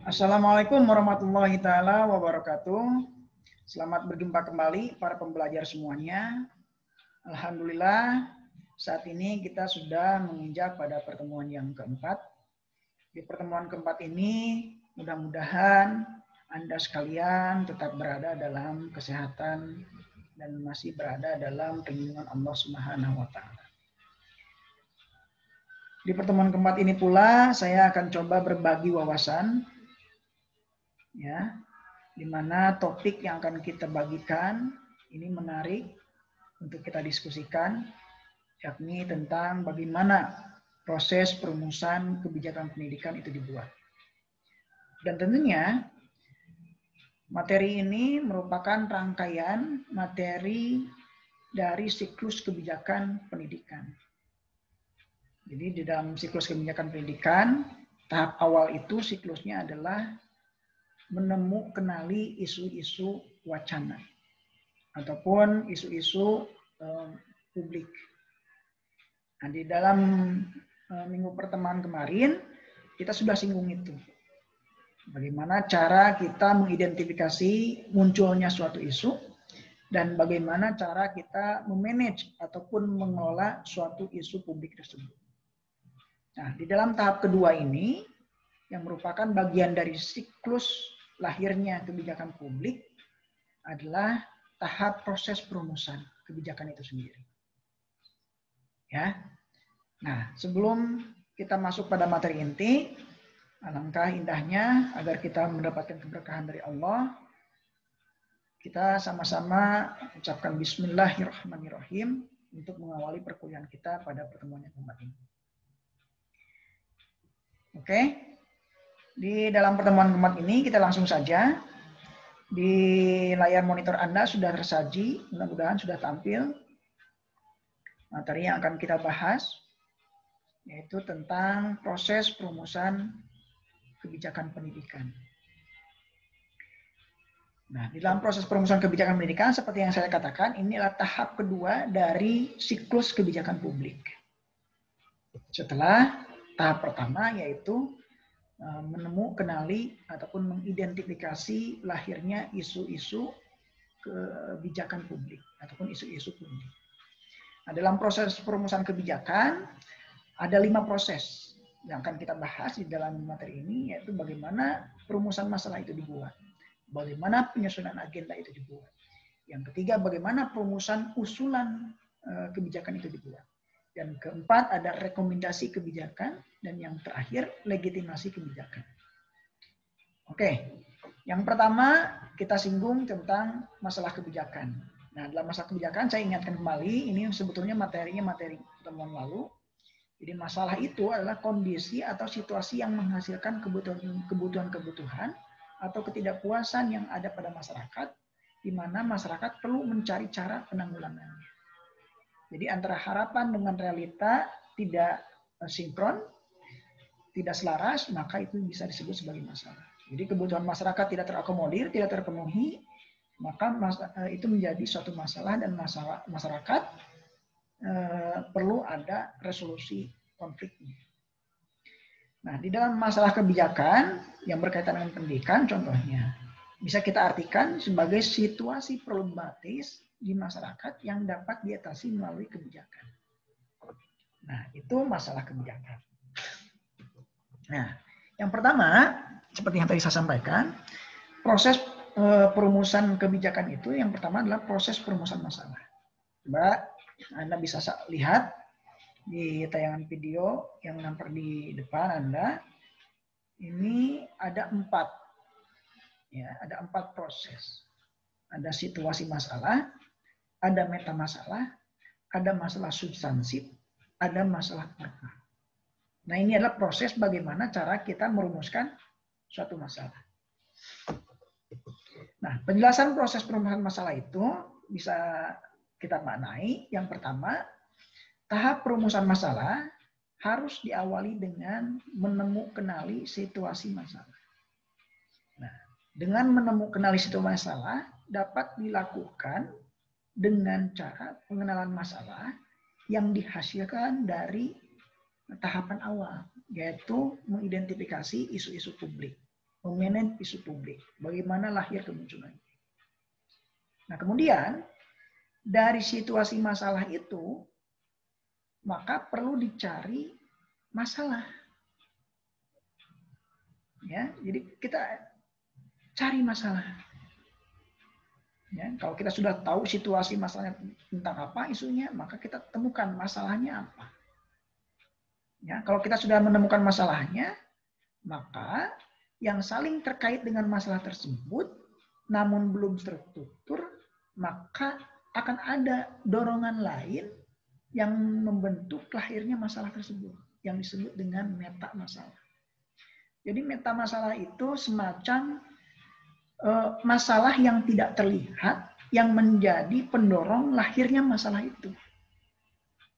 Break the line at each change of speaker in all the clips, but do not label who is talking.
Assalamualaikum warahmatullahi taala wabarakatuh. Selamat berjumpa kembali para pembelajar semuanya. Alhamdulillah, saat ini kita sudah menginjak pada pertemuan yang keempat. Di pertemuan keempat ini, mudah-mudahan Anda sekalian tetap berada dalam kesehatan dan masih berada dalam perlindungan Allah Subhanahu wa taala. Di pertemuan keempat ini pula saya akan coba berbagi wawasan, ya, di mana topik yang akan kita bagikan ini menarik untuk kita diskusikan, yakni tentang bagaimana proses perumusan kebijakan pendidikan itu dibuat. Dan tentunya materi ini merupakan rangkaian materi dari siklus kebijakan pendidikan. Jadi di dalam siklus kebijakan pendidikan, tahap awal itu siklusnya adalah kenali isu-isu wacana ataupun isu-isu publik. Nah, di dalam minggu pertemuan kemarin kita sudah singgung itu. Bagaimana cara kita mengidentifikasi munculnya suatu isu dan bagaimana cara kita memanage ataupun mengelola suatu isu publik tersebut. Nah, di dalam tahap kedua ini yang merupakan bagian dari siklus lahirnya kebijakan publik adalah tahap proses perumusan kebijakan itu sendiri. Ya. Nah, sebelum kita masuk pada materi inti, alangkah indahnya agar kita mendapatkan keberkahan dari Allah, kita sama-sama ucapkan Bismillahirrahmanirrahim untuk mengawali perkuliahan kita pada pertemuan yang keempat ini. Oke. Di dalam pertemuan keempat ini kita langsung saja. Di layar monitor Anda sudah tersaji, mudah-mudahan sudah tampil materi yang akan kita bahas, yaitu tentang proses perumusan kebijakan pendidikan. Nah, di dalam proses perumusan kebijakan pendidikan, seperti yang saya katakan, ini adalah tahap kedua dari siklus kebijakan publik. Setelah tahap pertama, yaitu kenali ataupun mengidentifikasi lahirnya isu-isu kebijakan publik ataupun isu-isu publik. Nah, dalam proses perumusan kebijakan ada 5 proses yang akan kita bahas di dalam materi ini, yaitu bagaimana perumusan masalah itu dibuat, bagaimana penyusunan agenda itu dibuat, yang ketiga bagaimana perumusan usulan kebijakan itu dibuat. Dan keempat ada rekomendasi kebijakan, dan yang terakhir legitimasi kebijakan. Oke, yang pertama kita singgung tentang masalah kebijakan. Nah, dalam masalah kebijakan saya ingatkan kembali, ini sebetulnya materinya materi pertemuan lalu. Jadi masalah itu adalah kondisi atau situasi yang menghasilkan kebutuhan-kebutuhan atau ketidakpuasan yang ada pada masyarakat, di mana masyarakat perlu mencari cara penanggulangannya. Jadi antara harapan dengan realita tidak sinkron, tidak selaras, maka itu bisa disebut sebagai masalah. Jadi kebutuhan masyarakat tidak terakomodir, tidak terpenuhi, maka itu menjadi suatu masalah dan masyarakat perlu ada resolusi konfliknya. Nah, di dalam masalah kebijakan yang berkaitan dengan pendidikan, contohnya bisa kita artikan sebagai situasi problematis di masyarakat yang dapat diatasi melalui kebijakan. Nah, itu masalah kebijakan. Nah, yang pertama, seperti yang tadi saya sampaikan, proses perumusan kebijakan itu yang pertama adalah proses perumusan masalah. Coba Anda bisa lihat di tayangan video yang nampak di depan Anda. Ini ada 4. Ya, ada 4 proses. Ada situasi masalah, ada meta masalah, ada masalah substansif, ada masalah makna. Nah, ini adalah proses bagaimana cara kita merumuskan suatu masalah. Nah, penjelasan proses perumusan masalah itu bisa kita maknai. Yang pertama, tahap perumusan masalah harus diawali dengan kenali situasi masalah. Nah, dengan kenali situasi masalah dapat dilakukan dengan cara pengenalan masalah yang dihasilkan dari tahapan awal, yaitu mengidentifikasi isu-isu publik. memanage isu publik. Bagaimana lahir kemunculannya. Nah, kemudian dari situasi masalah itu, maka perlu dicari masalah. Ya, jadi kita cari masalah. Ya, kalau kita sudah tahu situasi masalahnya tentang apa isunya, maka kita temukan masalahnya apa. Ya, kalau kita sudah menemukan masalahnya, maka yang saling terkait dengan masalah tersebut, namun belum tertutur, maka akan ada dorongan lain yang membentuk lahirnya masalah tersebut, yang disebut dengan meta masalah. Jadi meta masalah itu semacam masalah yang tidak terlihat yang menjadi pendorong lahirnya masalah itu.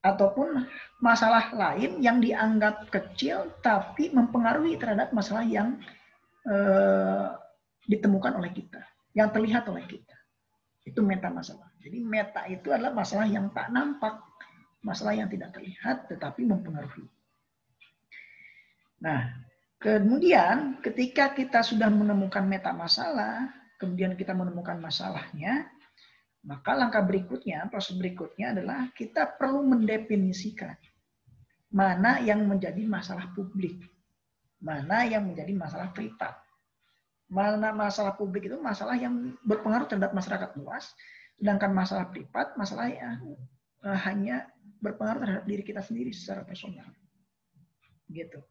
Ataupun masalah lain yang dianggap kecil tapi mempengaruhi terhadap masalah yang ditemukan oleh kita, yang terlihat oleh kita. Itu meta masalah. Jadi meta itu adalah masalah yang tak nampak, masalah yang tidak terlihat tetapi mempengaruhi. Nah, kemudian ketika kita sudah menemukan meta masalah, kemudian kita menemukan masalahnya, maka langkah berikutnya, proses berikutnya adalah kita perlu mendefinisikan mana yang menjadi masalah publik, mana yang menjadi masalah privat. Mana masalah publik itu masalah yang berpengaruh terhadap masyarakat luas, sedangkan masalah privat masalah yang hanya berpengaruh terhadap diri kita sendiri secara personal. Gitu.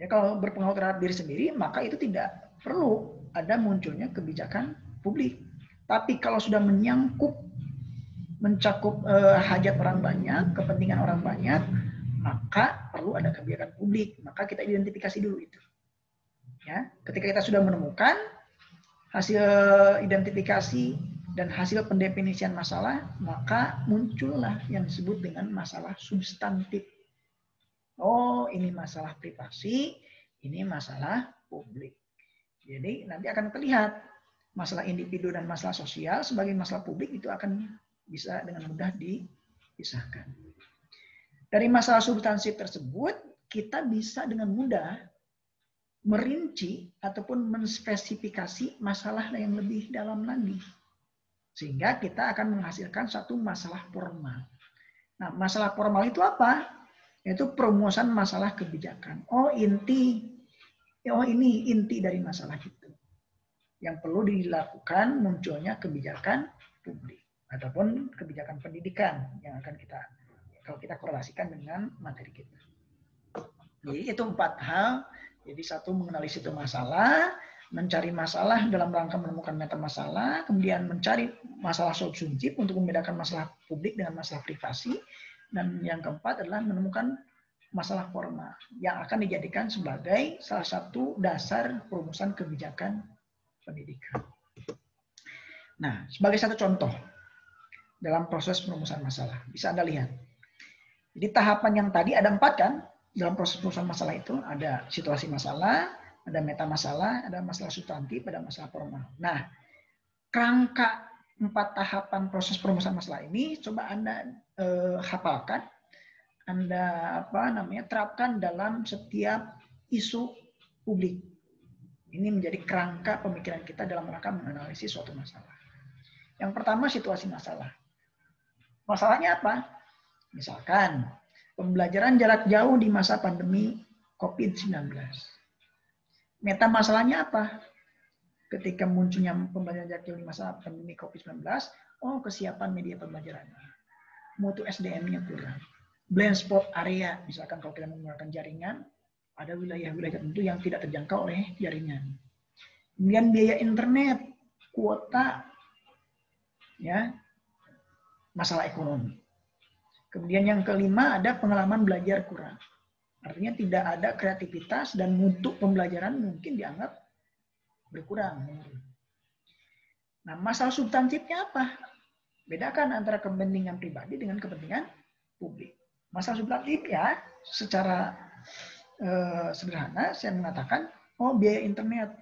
Ya, kalau berpengaruh terhadap diri sendiri, maka itu tidak perlu ada munculnya kebijakan publik. Tapi kalau sudah mencakup hajat orang banyak, kepentingan orang banyak, maka perlu ada kebijakan publik. Maka kita identifikasi dulu itu. Ya, ketika kita sudah menemukan hasil identifikasi dan hasil pendefinisian masalah, maka muncullah yang disebut dengan masalah substantif. Oh, ini masalah privasi, ini masalah publik. Jadi nanti akan terlihat masalah individu dan masalah sosial sebagai masalah publik itu akan bisa dengan mudah dipisahkan. Dari masalah substantif tersebut, kita bisa dengan mudah merinci ataupun menspesifikasi masalah yang lebih dalam lagi. Sehingga kita akan menghasilkan satu masalah formal. Nah, masalah formal itu apa? Yaitu perumusan masalah kebijakan. Ini inti dari masalah itu. Yang perlu dilakukan munculnya kebijakan publik ataupun kebijakan pendidikan yang akan kita, kalau kita korelasikan dengan materi kita. Jadi itu 4 hal. Jadi satu, mengenali situ masalah, mencari masalah dalam rangka menemukan meta masalah, kemudian mencari masalah substantif untuk membedakan masalah publik dengan masalah privasi, dan yang keempat adalah menemukan masalah formal yang akan dijadikan sebagai salah satu dasar perumusan kebijakan pendidikan. Nah, sebagai satu contoh dalam proses perumusan masalah, bisa Anda lihat. Jadi tahapan yang tadi ada 4 kan? Dalam proses perumusan masalah itu ada situasi masalah, ada meta masalah, ada masalah substantif, ada masalah formal. Nah, kerangka 4 tahapan proses perumusan masalah ini coba Anda hafalkan, Anda terapkan dalam setiap isu publik. Ini menjadi kerangka pemikiran kita dalam rangka menganalisis suatu masalah. Yang pertama, situasi masalah. Masalahnya apa? Misalkan pembelajaran jarak jauh di masa pandemi COVID-19. Meta masalahnya apa? Ketika munculnya pembelajaran jarak jauh di masa pandemi COVID-19, kesiapan media pembelajaran. Mutu SDM-nya kurang. Blind spot area, misalkan kalau kita menggunakan jaringan, ada wilayah-wilayah tertentu yang tidak terjangkau oleh jaringan. Kemudian biaya internet, kuota, ya, masalah ekonomi. Kemudian yang kelima ada pengalaman belajar kurang. Artinya tidak ada kreativitas dan mutu pembelajaran mungkin dianggap berkurang. Nah, masalah substantifnya apa? Bedakan antara kepentingan pribadi dengan kepentingan publik. Masalah substantif ya, secara sederhana saya mengatakan, biaya internet.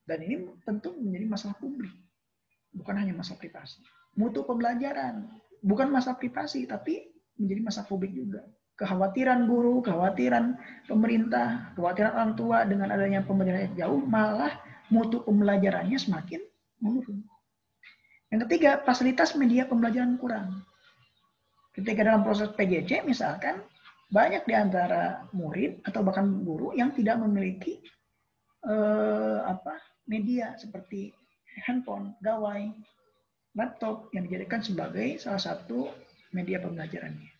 Dan ini tentu menjadi masalah publik. Bukan hanya masalah privasi. Mutu pembelajaran. Bukan masalah privasi, tapi menjadi masalah publik juga. Kekhawatiran guru, kekhawatiran pemerintah, kekhawatiran orang tua dengan adanya pembelajaran jauh malah mutu pembelajarannya semakin menurun. Yang ketiga, fasilitas media pembelajaran kurang. Ketika dalam proses PJJ misalkan, banyak di antara murid atau bahkan guru yang tidak memiliki media seperti handphone, gawai, laptop yang dijadikan sebagai salah satu media pembelajarannya.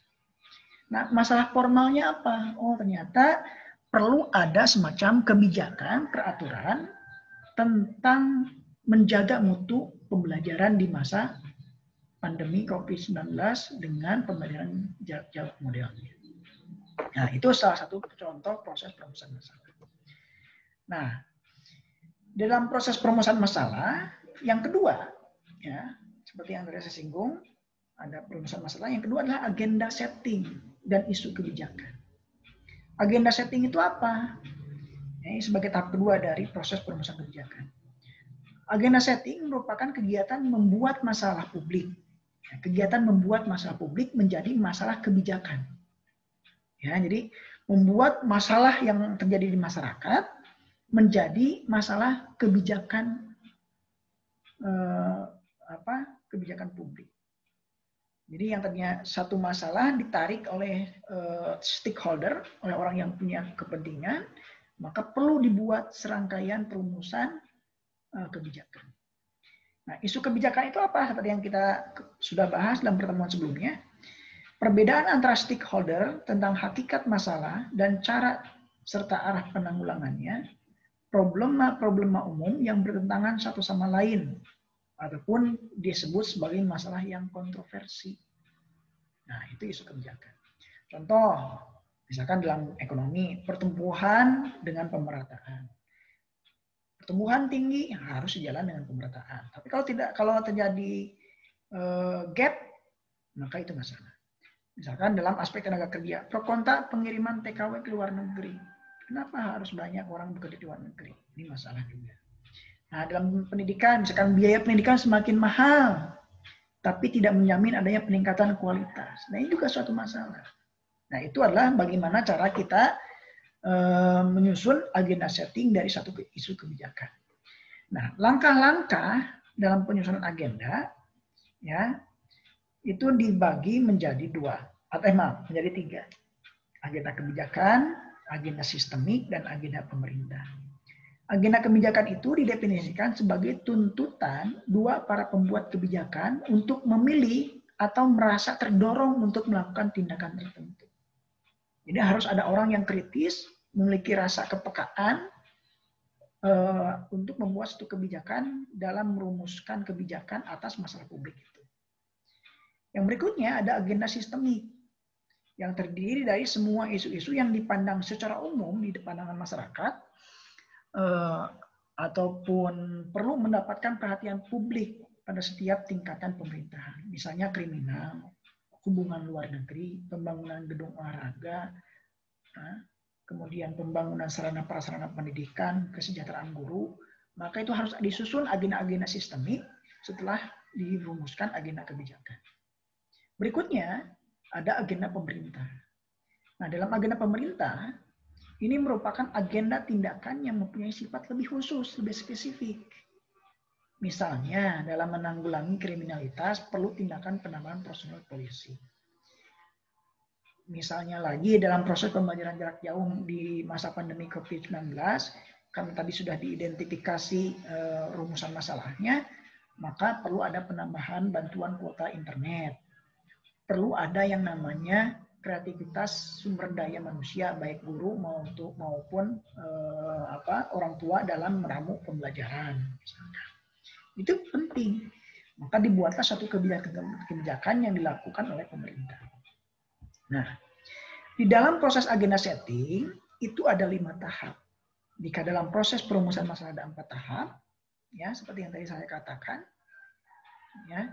Nah, masalah formalnya apa? Oh, ternyata perlu ada semacam kebijakan, peraturan tentang menjaga mutu pembelajaran di masa pandemi COVID-19 dengan pembelajaran jarak jauh modelnya. Nah, itu salah satu contoh proses perumusan masalah. Nah, dalam proses perumusan masalah, yang kedua, ya, seperti yang tadi saya singgung, ada perumusan masalah. Yang kedua adalah agenda setting dan isu kebijakan. Agenda setting itu apa? Ini sebagai tahap kedua dari proses perumusan kebijakan. Agenda setting merupakan kegiatan membuat masalah publik. Kegiatan membuat masalah publik menjadi masalah kebijakan. Ya, jadi membuat masalah yang terjadi di masyarakat menjadi masalah kebijakan kebijakan publik. Jadi yang tadinya satu masalah ditarik oleh stakeholder, oleh orang yang punya kepentingan, maka perlu dibuat serangkaian perumusan kebijakan. Nah, isu kebijakan itu apa? Tadi yang kita sudah bahas dalam pertemuan sebelumnya. Perbedaan antara stakeholder tentang hakikat masalah dan cara serta arah penanggulangannya, problema-problema umum yang bertentangan satu sama lain, ataupun disebut sebagai masalah yang kontroversi. Nah, itu isu kebijakan. Contoh, misalkan dalam ekonomi, pertumbuhan dengan pemerataan. Pertumbuhan tinggi harus sejalan dengan pemerataan. Tapi kalau terjadi gap, maka itu masalah. Misalkan dalam aspek tenaga kerja, pro kontra pengiriman TKW ke luar negeri. Kenapa harus banyak orang bekerja di luar negeri? Ini masalah juga. Nah, dalam pendidikan, misalkan biaya pendidikan semakin mahal, tapi tidak menjamin adanya peningkatan kualitas. Nah, ini juga suatu masalah. Nah, itu adalah bagaimana cara kita menyusun agenda setting dari satu isu kebijakan. Nah, langkah-langkah dalam penyusunan agenda, ya, itu dibagi menjadi menjadi 3. Agenda kebijakan, agenda sistemik, dan agenda pemerintah. Agenda kebijakan itu didefinisikan sebagai tuntutan para pembuat kebijakan untuk memilih atau merasa terdorong untuk melakukan tindakan tertentu. Jadi harus ada orang yang kritis, memiliki rasa kepekaan untuk membuat suatu kebijakan dalam merumuskan kebijakan atas masalah publik itu. Yang berikutnya ada agenda sistemik yang terdiri dari semua isu-isu yang dipandang secara umum di pandangan masyarakat ataupun perlu mendapatkan perhatian publik pada setiap tingkatan pemerintahan. Misalnya kriminal, hubungan luar negeri, pembangunan gedung olahraga, kemudian pembangunan sarana prasarana pendidikan, kesejahteraan guru, maka itu harus disusun agenda-agenda sistemik setelah dirumuskan agenda kebijakan. Berikutnya ada agenda pemerintah. Nah, dalam agenda pemerintah ini merupakan agenda tindakan yang mempunyai sifat lebih khusus, lebih spesifik. Misalnya dalam menanggulangi kriminalitas perlu tindakan penambahan personel polisi. Misalnya lagi dalam proses pembelajaran jarak jauh di masa pandemi COVID-19, karena tadi sudah diidentifikasi rumusan masalahnya, maka perlu ada penambahan bantuan kuota internet. Perlu ada yang namanya kreativitas sumber daya manusia, baik guru maupun orang tua dalam meramu pembelajaran. Itu penting. Maka dibuatlah suatu kebijakan yang dilakukan oleh pemerintah. Nah, di dalam proses agenda setting itu ada 5 tahap. Jika dalam proses perumusan masalah ada 4 tahap, ya seperti yang tadi saya katakan, ya.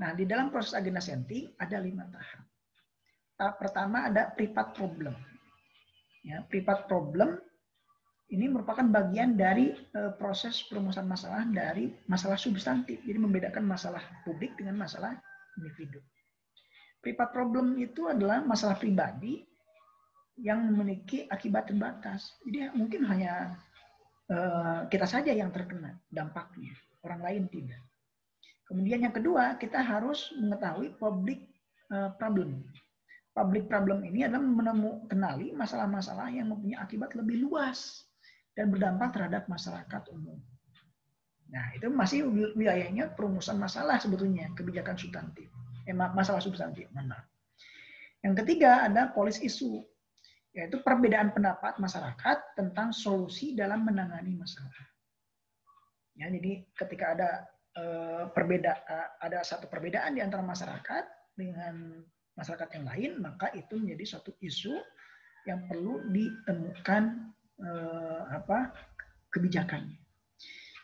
Nah, di dalam proses agenda setting ada 5 tahap. Tahap pertama ada privat problem. Ya, privat problem ini merupakan bagian dari proses perumusan masalah dari masalah substantif. Jadi membedakan masalah publik dengan masalah individu. Privat problem itu adalah masalah pribadi yang memiliki akibat terbatas. Jadi mungkin hanya kita saja yang terkena dampaknya, orang lain tidak. Kemudian yang kedua, kita harus mengetahui public problem. Public problem ini adalah kenali masalah-masalah yang mempunyai akibat lebih luas dan berdampak terhadap masyarakat umum. Nah, itu masih wilayahnya perumusan masalah sebetulnya, kebijakan substantif. Masalah substantif. Mana? Yang ketiga ada policy issue, yaitu perbedaan pendapat masyarakat tentang solusi dalam menangani masalah. Ya, jadi ketika ada satu perbedaan di antara masyarakat dengan masyarakat yang lain, maka itu menjadi suatu isu yang perlu ditemukan kebijakannya.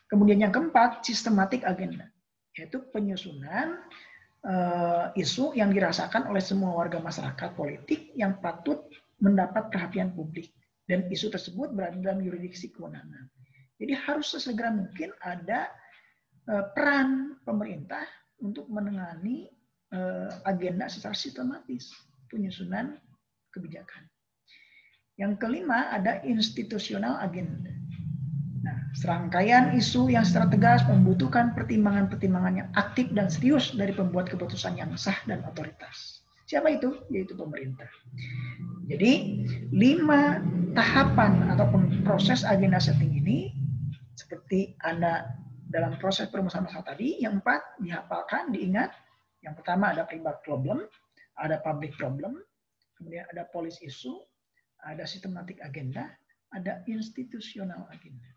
Kemudian yang keempat, systematic agenda, yaitu penyusunan isu yang dirasakan oleh semua warga masyarakat politik yang patut mendapat perhatian publik, dan isu tersebut berada dalam yurisdiksi kewenangan. Jadi harus sesegera mungkin ada peran pemerintah untuk menangani agenda secara sistematis, penyusunan kebijakan. Yang kelima ada institusional agenda. Nah, serangkaian isu yang secara tegas membutuhkan pertimbangan-pertimbangan yang aktif dan serius dari pembuat keputusan yang sah dan otoritas. Siapa itu? Yaitu pemerintah. Jadi 5 tahapan ataupun proses agenda setting ini seperti Anda dalam proses perumusan masalah tadi, yang 4 dihafalkan, diingat. Yang pertama ada private problem, ada public problem, kemudian ada policy issue, ada systematic agenda, ada institutional agenda.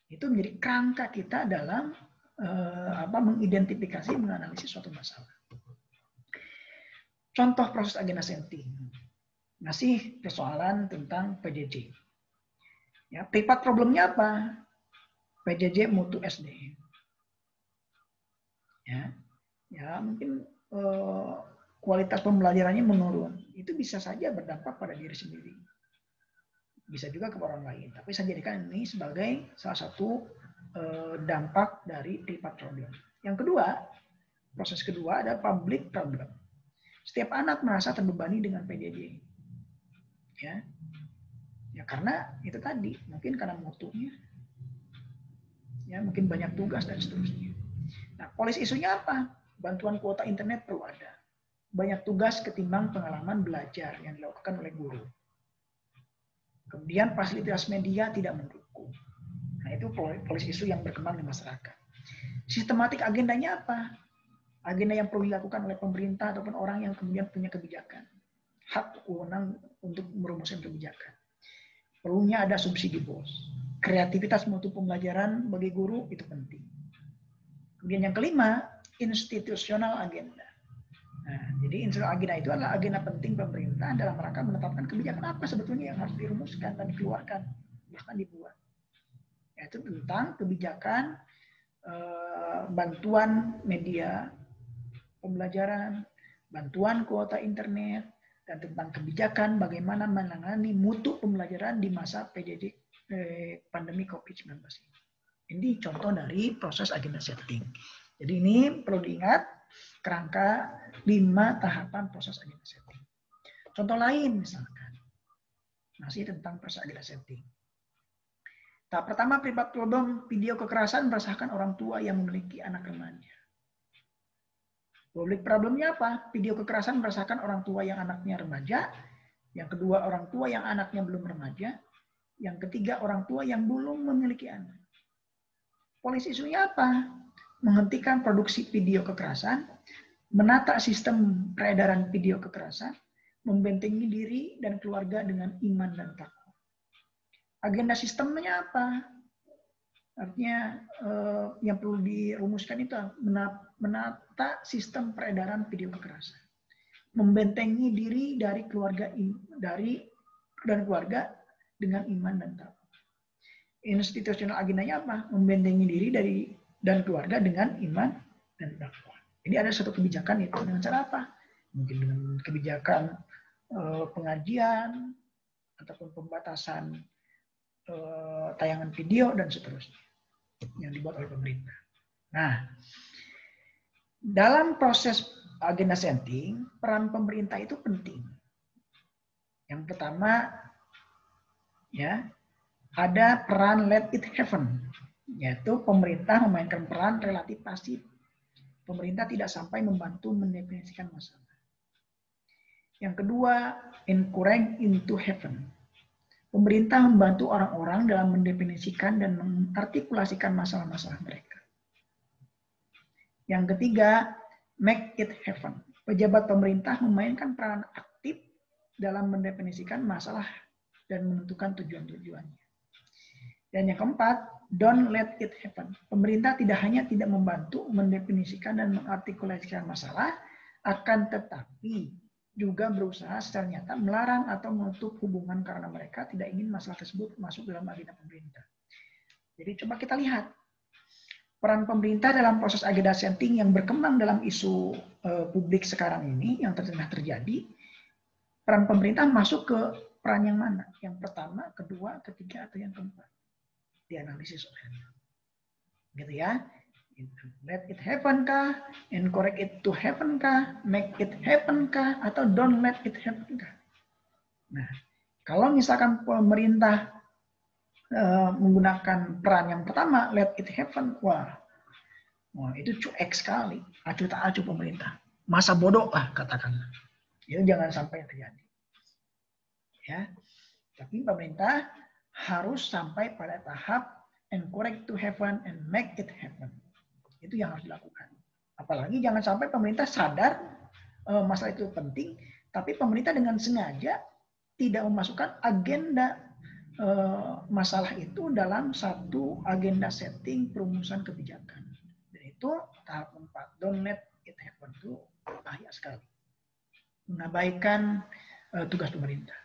Itu menjadi kerangka kita dalam mengidentifikasi, menganalisis suatu masalah. Contoh proses agenda setting. Masih persoalan tentang PJJ. Ya, private problemnya apa? PJJ mutu SD. Ya mungkin kualitas pembelajarannya menurun. Itu bisa saja berdampak pada diri sendiri. Bisa juga ke orang lain. Tapi saya jadikan ini sebagai salah satu dampak dari private problem. Yang kedua, proses kedua ada public problem. Setiap anak merasa terbebani dengan PJJ. Ya karena itu tadi, mungkin karena mutunya. Ya, mungkin banyak tugas dan seterusnya. Nah, policy isunya apa? Bantuan kuota internet perlu ada. Banyak tugas ketimbang pengalaman belajar yang dilakukan oleh guru. Kemudian fasilitas media tidak mendukung. Nah, itu policy isu yang berkembang di masyarakat. Sistematik agendanya apa? Agenda yang perlu dilakukan oleh pemerintah ataupun orang yang kemudian punya kebijakan. Hak wewenang untuk merumuskan kebijakan. Perlunya ada subsidi BOS. Kreativitas mutu pembelajaran bagi guru itu penting. Kemudian yang kelima, institusional agenda. Nah, jadi institusional agenda itu adalah agenda penting pemerintah dalam rangka menetapkan kebijakan apa sebetulnya yang harus dirumuskan dan dikeluarkan, bahkan dibuat. Yaitu tentang kebijakan bantuan media pembelajaran, bantuan kuota internet, dan tentang kebijakan bagaimana menangani mutu pembelajaran di masa PJJ pandemi COVID-19 ini. Ini contoh dari proses agenda setting. Jadi ini perlu diingat kerangka 5 tahapan proses agenda setting. Contoh lain misalkan, masih tentang proses agenda setting. Tahap pertama, private problem, video kekerasan meresahkan orang tua yang memiliki anak remaja. Public problemnya apa? Video kekerasan meresahkan orang tua yang anaknya remaja. Yang kedua, orang tua yang anaknya belum remaja. Yang ketiga, orang tua yang belum memiliki anak. Policy isunya apa? Menghentikan produksi video kekerasan, menata sistem peredaran video kekerasan, membentengi diri dan keluarga dengan iman dan takwa. Agenda sistemnya apa? Artinya yang perlu dirumuskan itu menata sistem peredaran video kekerasan, membentengi diri dari keluarga dan keluarga dengan iman dan takwa. Institusional agendanya apa? Membentengi diri dan keluarga dengan iman dan takwa. Jadi ada satu kebijakan itu dengan cara apa? Mungkin dengan kebijakan pengajian ataupun pembatasan tayangan video dan seterusnya yang dibuat oleh pemerintah. Nah, dalam proses agenda setting, peran pemerintah itu penting. Yang pertama, ya, ada peran let it happen, yaitu pemerintah memainkan peran relatif pasif. Pemerintah tidak sampai membantu mendefinisikan masalah. Yang kedua, encourage into happen. Pemerintah membantu orang-orang dalam mendefinisikan dan mengartikulasikan masalah-masalah mereka. Yang ketiga, make it happen. Pejabat pemerintah memainkan peran aktif dalam mendefinisikan masalah dan menentukan tujuan-tujuannya. Dan yang keempat, don't let it happen. Pemerintah tidak hanya tidak membantu mendefinisikan dan mengartikulasikan masalah, akan tetapi juga berusaha secara nyata melarang atau menutup hubungan karena mereka tidak ingin masalah tersebut masuk dalam agenda pemerintah. Jadi coba kita lihat peran pemerintah dalam proses agenda setting yang berkembang dalam isu publik sekarang ini yang tengah terjadi. Peran pemerintah masuk ke peran yang mana? Yang pertama, kedua, ketiga, atau yang keempat? Dianalisis olehnya. Gitu ya. Let it happen kah? Encourage it to happen kah? Make it happen kah? Atau don't let it happen kah? Nah, kalau misalkan pemerintah menggunakan peran yang pertama, let it happen, wah itu cuek sekali, acuh tak acuh pemerintah, masa bodoh lah katakan, itu jangan sampai terjadi. Ya, tapi pemerintah harus sampai pada tahap encourage to happen and make it happen. Itu yang harus dilakukan. Apalagi jangan sampai pemerintah sadar masalah itu penting, tapi pemerintah dengan sengaja tidak memasukkan agenda masalah itu dalam satu agenda setting perumusan kebijakan. Dan itu tahap 4, don't let it happen, itu bahaya sekali. Mengabaikan tugas pemerintah.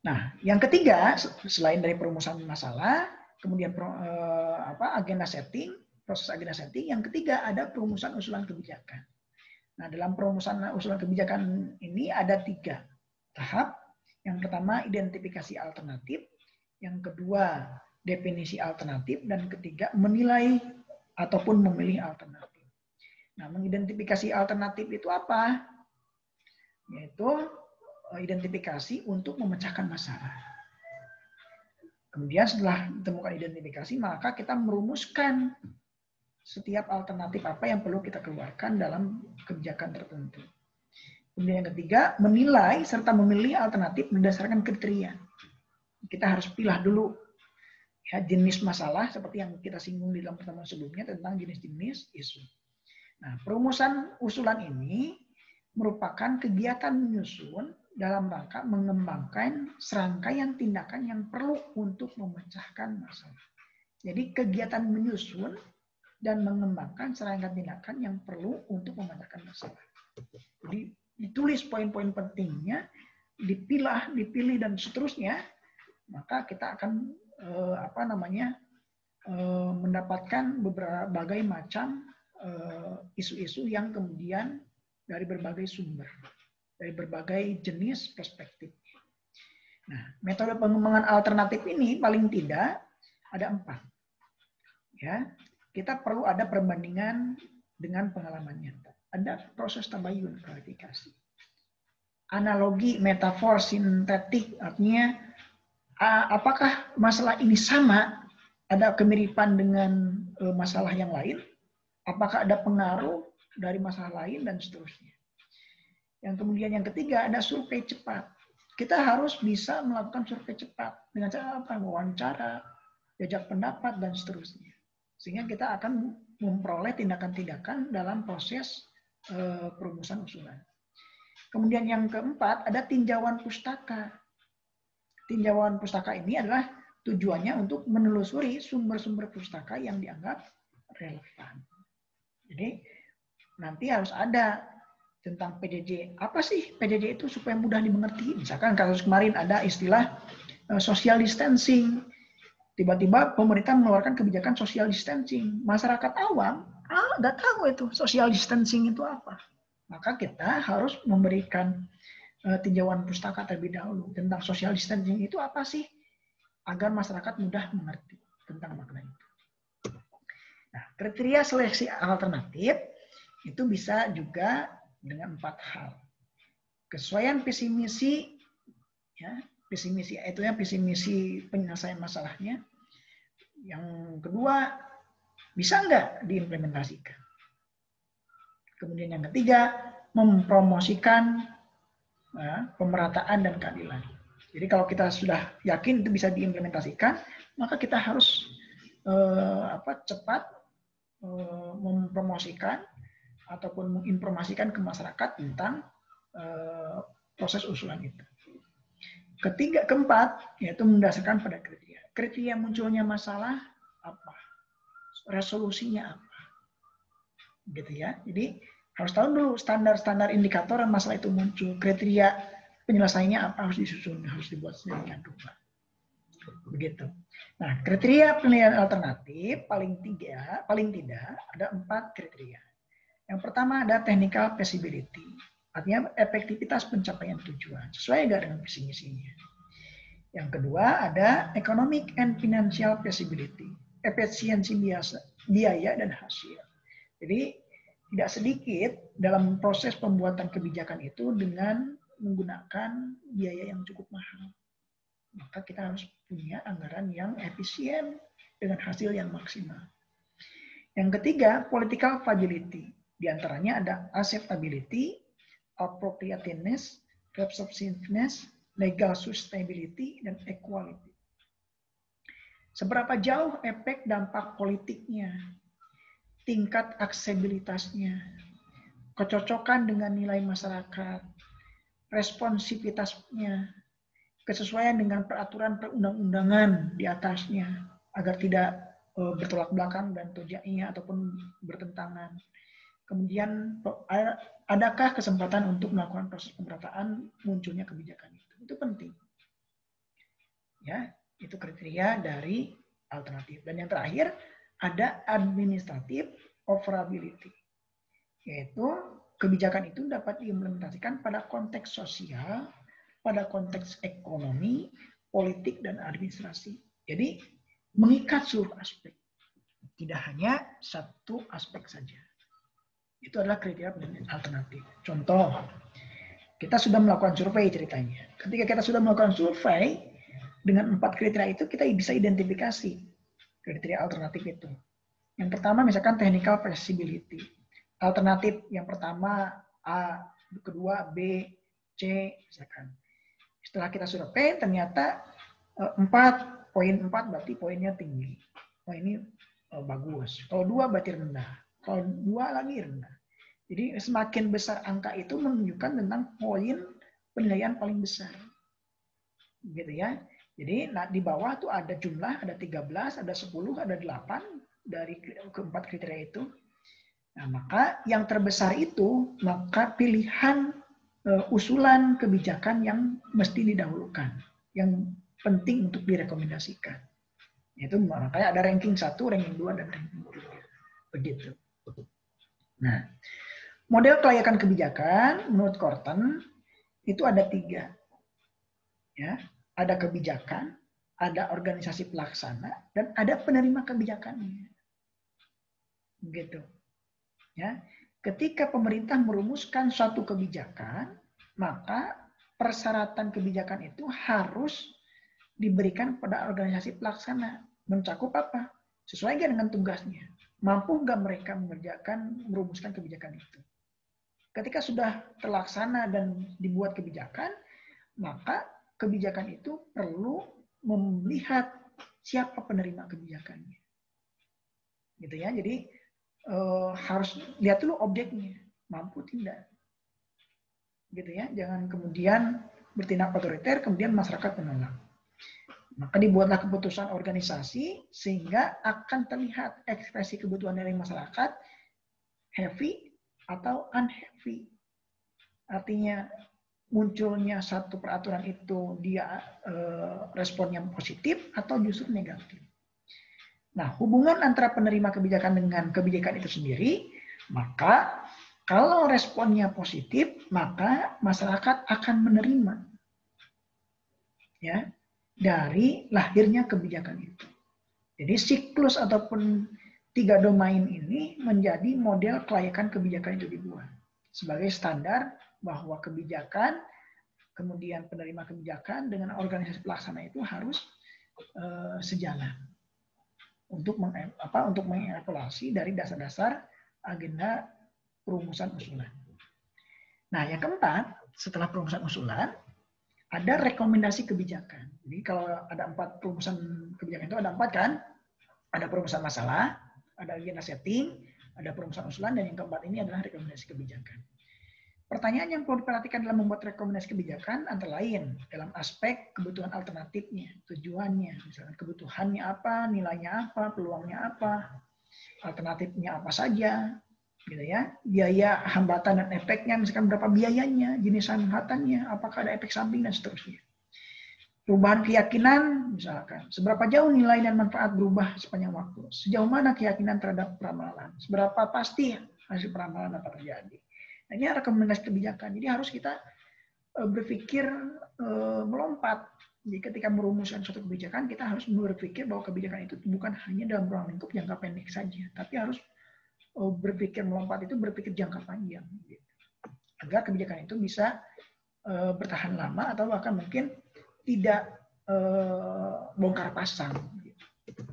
Nah, yang ketiga, selain dari perumusan masalah, kemudian agenda setting, proses agenda setting, yang ketiga ada perumusan usulan kebijakan. Nah, dalam perumusan usulan kebijakan ini ada 3 tahap. Yang pertama, identifikasi alternatif. Yang kedua, definisi alternatif. Dan ketiga, menilai ataupun memilih alternatif. Nah, mengidentifikasi alternatif itu apa? Yaitu identifikasi untuk memecahkan masalah. Kemudian setelah ditemukan identifikasi, maka kita merumuskan setiap alternatif apa yang perlu kita keluarkan dalam kebijakan tertentu. Kemudian yang ketiga, menilai serta memilih alternatif berdasarkan kriteria. Kita harus pilih dulu ya, jenis masalah seperti yang kita singgung di dalam pertemuan sebelumnya tentang jenis-jenis isu. Nah, perumusan usulan ini merupakan kegiatan menyusun dalam rangka mengembangkan serangkaian tindakan yang perlu untuk memecahkan masalah. Jadi kegiatan menyusun dan mengembangkan serangkaian tindakan yang perlu untuk memecahkan masalah. Jadi ditulis poin-poin pentingnya, dipilih dan seterusnya, maka kita akan mendapatkan berbagai macam isu-isu yang kemudian dari berbagai sumber, dari berbagai jenis perspektif. Nah, metode pengembangan alternatif ini paling tidak ada 4. Ya, kita perlu ada perbandingan dengan pengalaman nyata. Ada proses tabayun, klarifikasi. Analogi, metafor, sintetik, artinya apakah masalah ini sama, ada kemiripan dengan masalah yang lain, apakah ada pengaruh dari masalah lain, dan seterusnya. Yang kemudian yang ketiga ada survei cepat. Kita harus bisa melakukan survei cepat dengan cara apa? Wawancara, jajak pendapat, dan seterusnya. Sehingga kita akan memperoleh tindakan-tindakan dalam proses perumusan usulan. Kemudian yang keempat ada tinjauan pustaka. Tinjauan pustaka ini adalah tujuannya untuk menelusuri sumber-sumber pustaka yang dianggap relevan. Jadi nanti harus ada tentang PJJ. Apa sih PJJ itu supaya mudah dimengerti? Misalkan kasus kemarin ada istilah social distancing. Tiba-tiba pemerintah mengeluarkan kebijakan social distancing. Masyarakat awam nggak tahu itu social distancing itu apa. Maka kita harus memberikan tinjauan pustaka terlebih dahulu tentang social distancing itu apa sih, agar masyarakat mudah mengerti tentang makna itu. Nah, kriteria seleksi alternatif itu bisa juga dengan 4 hal. Kesesuaian visi misi Ya, visi misi itu ya visi misi penyelesaian masalahnya. Yang kedua, bisa nggak diimplementasikan? Kemudian yang ketiga, mempromosikan pemerataan dan keadilan. Jadi kalau kita sudah yakin itu bisa diimplementasikan, maka kita harus cepat mempromosikan ataupun menginformasikan ke masyarakat tentang proses usulan itu. Keempat, yaitu mendasarkan pada kriteria. Kriteria munculnya masalah apa? Resolusinya apa? Gitu ya. Jadi harus tahu dulu standar-standar indikator dan masalah itu muncul. Kriteria penyelesaiannya apa harus disusun, harus dibuat sedemikian rupa. Begitu. Nah, kriteria penilaian alternatif paling tidak ada 4 kriteria. Yang pertama ada technical feasibility. Artinya efektivitas pencapaian tujuan. Sesuai nggak dengan visi misinya. Yang kedua ada economic and financial feasibility. Efisiensi biaya dan hasil. Jadi tidak sedikit dalam proses pembuatan kebijakan itu dengan menggunakan biaya yang cukup mahal. Maka kita harus punya anggaran yang efisien dengan hasil yang maksimal. Yang ketiga, political viability. Di antaranya ada acceptability, appropriateness, responsiveness, legal sustainability, dan equality. Seberapa jauh efek dampak politiknya, tingkat aksesibilitasnya, kecocokan dengan nilai masyarakat, responsivitasnya, kesesuaian dengan peraturan perundang-undangan di atasnya, agar tidak bertolak belakang dan tojaknya ataupun bertentangan. Kemudian adakah kesempatan untuk melakukan proses pemerataan munculnya kebijakan itu? Itu penting. Ya, itu kriteria dari alternatif. Dan yang terakhir ada administrative operability, yaitu kebijakan itu dapat diimplementasikan pada konteks sosial, pada konteks ekonomi, politik, dan administrasi. Jadi mengikat seluruh aspek, tidak hanya satu aspek saja. Itu adalah kriteria alternatif. Contoh, kita sudah melakukan survei ceritanya. Ketika kita sudah melakukan survei, dengan 4 kriteria itu kita bisa identifikasi kriteria alternatif itu. Yang pertama misalkan technical feasibility. Alternatif yang pertama A, kedua B, C, misalkan. Setelah kita survei, ternyata 4 berarti poinnya tinggi. Oh ini bagus. Kalau 2 berarti rendah. Kalau 2 lagi rendah. Jadi semakin besar angka itu menunjukkan tentang poin penilaian paling besar. Gitu ya. Jadi di bawah tuh ada jumlah, ada 13, ada 10, ada 8 dari keempat kriteria itu. Nah, maka yang terbesar itu, maka pilihan usulan kebijakan yang mesti didahulukan, yang penting untuk direkomendasikan. Itu makanya ada ranking 1, ranking 2, dan ranking 3. Begitu. Nah, model kelayakan kebijakan menurut Korten itu ada 3. Ya, ada kebijakan, ada organisasi pelaksana, dan ada penerima kebijakannya. Begitu. Ya, ketika pemerintah merumuskan suatu kebijakan, maka persyaratan kebijakan itu harus diberikan pada organisasi pelaksana. Mencakup apa? Sesuai dengan tugasnya. Mampu nggak mereka merumuskan kebijakan itu? Ketika sudah terlaksana dan dibuat kebijakan, maka kebijakan itu perlu melihat siapa penerima kebijakannya. Gitu ya. Jadi harus lihat dulu objeknya, mampu tidak. Gitu ya. Jangan kemudian bertindak otoriter, kemudian masyarakat menolak. Maka dibuatlah keputusan organisasi sehingga akan terlihat ekspresi kebutuhan dari masyarakat heavy atau unheavy. Artinya munculnya satu peraturan itu dia responnya positif atau justru negatif. Nah, hubungan antara penerima kebijakan dengan kebijakan itu sendiri, maka kalau responnya positif, maka masyarakat akan menerima ya dari lahirnya kebijakan itu. Jadi siklus ataupun 3 domain ini menjadi model kelayakan kebijakan itu dibuat sebagai standar bahwa kebijakan kemudian penerima kebijakan dengan organisasi pelaksana itu harus sejalan untuk mengevaluasi dari dasar-dasar agenda perumusan usulan. Nah, yang keempat, setelah perumusan usulan, ada rekomendasi kebijakan. Jadi kalau ada 4 perumusan kebijakan itu ada 4 kan? Ada perumusan masalah, ada agenda setting, ada perumusan usulan, dan yang keempat ini adalah rekomendasi kebijakan. Pertanyaan yang perlu diperhatikan dalam membuat rekomendasi kebijakan antara lain dalam aspek kebutuhan alternatifnya, tujuannya, misalnya kebutuhannya apa, nilainya apa, peluangnya apa, alternatifnya apa saja, gitu ya, biaya, hambatan dan efeknya, misalkan berapa biayanya, jenis hambatannya, apakah ada efek samping dan seterusnya. Perubahan keyakinan, misalkan seberapa jauh nilai dan manfaat berubah sepanjang waktu, sejauh mana keyakinan terhadap peramalan, seberapa pasti hasil peramalan dapat terjadi. Nah, ini rekomendasi kebijakan. Jadi harus kita berpikir melompat. Jadi ketika merumuskan suatu kebijakan, kita harus berpikir bahwa kebijakan itu bukan hanya dalam ruang lingkup jangka pendek saja, tapi harus berpikir melompat itu berpikir jangka panjang, gitu. Agar kebijakan itu bisa bertahan lama atau bahkan mungkin tidak bongkar pasang. Gitu.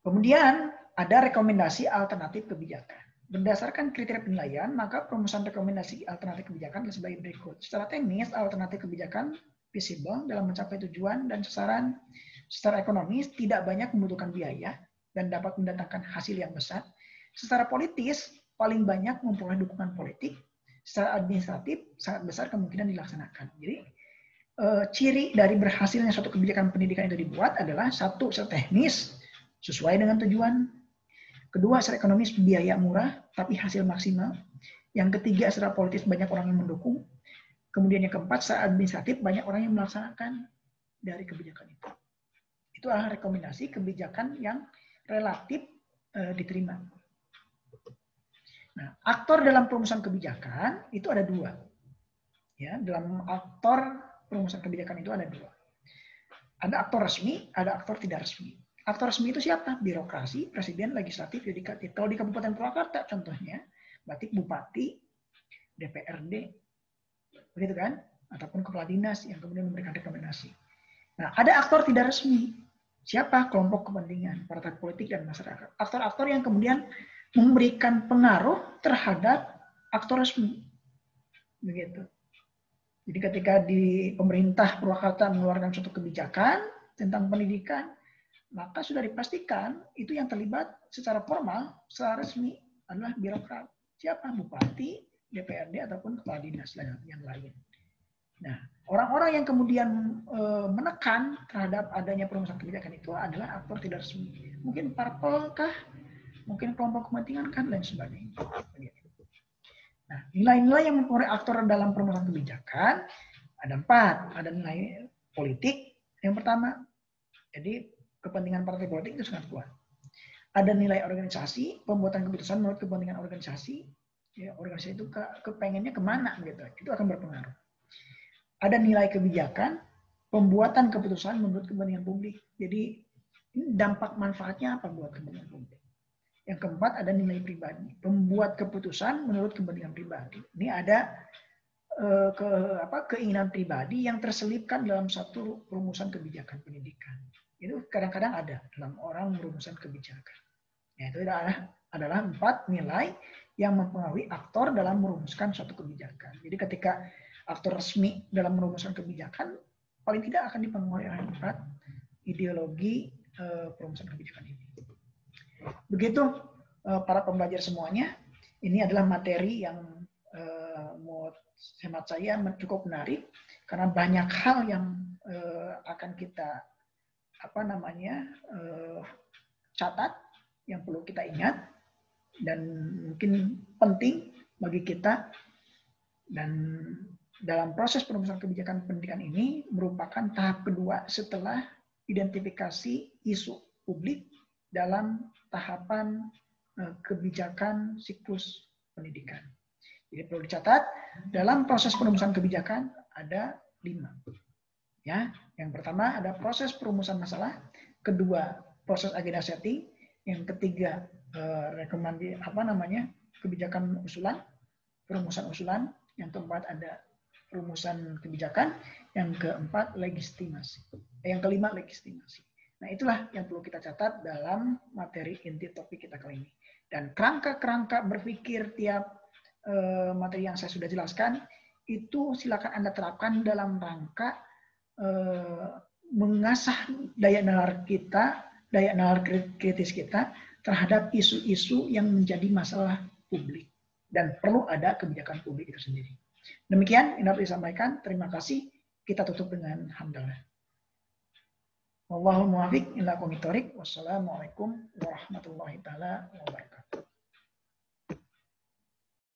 Kemudian ada rekomendasi alternatif kebijakan. Berdasarkan kriteria penilaian, maka perumusan rekomendasi alternatif kebijakan sebagai berikut. Secara teknis, alternatif kebijakan visible dalam mencapai tujuan dan sasaran secara ekonomis tidak banyak membutuhkan biaya dan dapat mendatangkan hasil yang besar. Secara politis, paling banyak memperoleh dukungan politik. Secara administratif, sangat besar kemungkinan dilaksanakan. Jadi, ciri dari berhasilnya suatu kebijakan pendidikan itu dibuat adalah satu, secara teknis, sesuai dengan tujuan. Kedua, secara ekonomis biaya murah, tapi hasil maksimal. Yang ketiga, secara politis banyak orang yang mendukung. Kemudian yang keempat, secara administratif banyak orang yang melaksanakan dari kebijakan itu. Itu adalah rekomendasi kebijakan yang relatif diterima. Nah, aktor dalam perumusan kebijakan itu ada 2. Ya, dalam aktor perumusan kebijakan itu ada 2. Ada aktor resmi, ada aktor tidak resmi. Aktor resmi itu siapa? Birokrasi, presiden, legislatif, yudikatif. Kalau di Kabupaten Purwakarta contohnya, berarti bupati, DPRD, begitu kan? Ataupun kepala dinas yang kemudian memberikan rekomendasi. Nah, ada aktor tidak resmi. Siapa? Kelompok kepentingan, partai politik dan masyarakat. Aktor-aktor yang kemudian memberikan pengaruh terhadap aktor resmi. Begitu. Jadi ketika di pemerintah Purwakarta mengeluarkan suatu kebijakan tentang pendidikan, maka sudah dipastikan itu yang terlibat secara formal, secara resmi adalah birokrat. Siapa? Bupati, DPRD, ataupun kepala dinas yang lain. Nah, orang-orang yang kemudian menekan terhadap adanya perumusan kebijakan itu adalah aktor tidak resmi. Mungkin parpol kah? Mungkin kelompok kepentingan kan? Dan sebagainya. Nah, nilai-nilai yang mempengaruhi aktor dalam perumusan kebijakan ada 4. Ada nilai politik yang pertama. Jadi kepentingan partai politik itu sangat kuat. Ada nilai organisasi, pembuatan keputusan menurut kepentingan organisasi. Ya, organisasi itu kepengennya kemana gitu. Itu akan berpengaruh. Ada nilai kebijakan, pembuatan keputusan menurut kepentingan publik. Jadi dampak manfaatnya apa buat kepentingan publik. Yang keempat ada nilai pribadi, pembuat keputusan menurut kepentingan pribadi. Ini ada keinginan pribadi yang terselipkan dalam satu perumusan kebijakan pendidikan. Itu kadang-kadang ada dalam orang merumuskan kebijakan. Ya, itu adalah 4 nilai yang mempengaruhi aktor dalam merumuskan suatu kebijakan. Jadi ketika aktor resmi dalam merumuskan kebijakan, paling tidak akan dipengaruhi oleh 4 ideologi perumusan kebijakan ini. Begitu para pembelajar semuanya, ini adalah materi yang menurut hemat saya cukup menarik karena banyak hal yang akan kita catat yang perlu kita ingat dan mungkin penting bagi kita. Dan dalam proses perumusan kebijakan pendidikan ini merupakan tahap kedua setelah identifikasi isu publik dalam tahapan kebijakan siklus pendidikan. Jadi perlu dicatat, dalam proses perumusan kebijakan ada 5. Ya, yang pertama ada proses perumusan masalah, kedua proses agenda setting, yang ketiga kebijakan usulan, perumusan usulan, yang keempat ada rumusan kebijakan. Yang keempat, legitimasi. Yang kelima, legitimasi. Nah, itulah yang perlu kita catat dalam materi inti topik kita kali ini. Dan kerangka-kerangka berpikir tiap materi yang saya sudah jelaskan, itu silakan Anda terapkan dalam rangka mengasah daya nalar kita, daya nalar kritis kita terhadap isu-isu yang menjadi masalah publik. Dan perlu ada kebijakan publik itu sendiri. Demikian yang dapat disampaikan. Terima kasih. Kita tutup dengan hamdalah. Wallahul muwaffiq ila aqwamit thoriq. Wassalamualaikum warahmatullahi taala wabarakatuh.